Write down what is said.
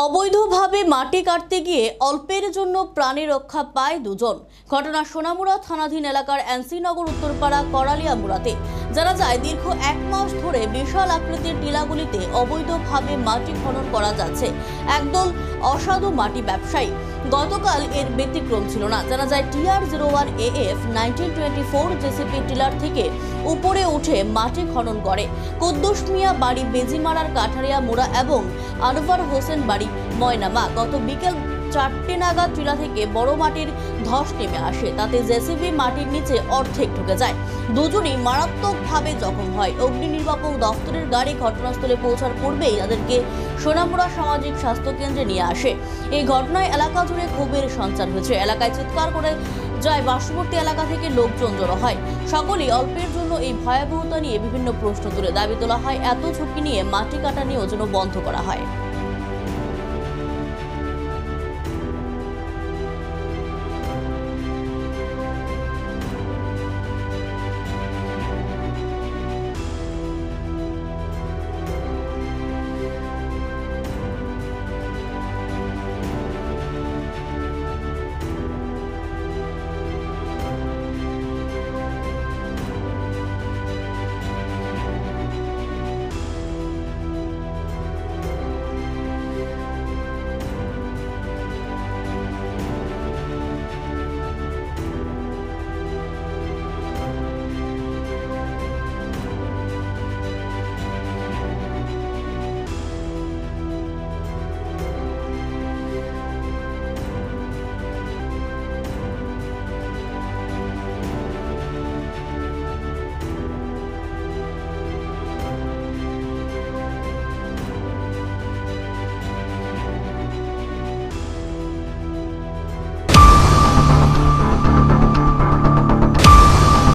অবৈধভাবে মাটি কাটতে গিয়ে অল্পের জন্য প্রাণে রক্ষা পায় দুজন। ঘটনা সোনামুড়া থানাধীন এলাকার এনসিনগর উত্তরপাড়া করালিয়ামুড়াতে। জানা যায়, দীর্ঘ 1 মাস ধরে বিশাল আকৃতির টিলাগুলিতে অবৈধভাবে মাটি খনন করা যাচ্ছে একদল অসাধু মাটি ব্যবসায়ী। গতকাল এর ব্যতিক্রম ছিল না। জানা যায়, TR01 AF 1924 জেসিপি টিলার থেকে উপরে উঠে মাটি খনন করে কুদ্দুস মিয়া বাড়ি বেজিমারার কাঠারিয়া মোড়া এবং আনোয়ার হোসেন বাড়ি ময়নামা। গত বিকেল 4টে নাগাদ টিলা থেকে বড় মাটির ধস নেমে আসে। তাতে জেসিবি মাটির নিচে অর্ধেক ঢুকে যায়। দুজনই মারাত্মকভাবে জখম হয়। অগ্নি নির্বাপক দপ্তরের গাড়ি ঘটনাস্থলে পৌঁছার পূর্বেই তাদেরকে সোনামুড়া সামাজিক স্বাস্থ্য কেন্দ্রে নিয়ে আসে। এই ঘটনায় এলাকা জুড়ে ক্ষোভের সঞ্চার হয়েছে। এলাকায় চিৎকার করে যায় পার্শ্ববর্তী এলাকা থেকে লোকজন জড়ো হয়। সকলেই অল্পের জন্য এই ভয়াবহতা নিয়ে বিভিন্ন প্রশ্ন তুলে দাবি তোলা হয়, এত ঝুঁকি নিয়ে মাটি কাটা নিয়েও যেন বন্ধ করা হয়।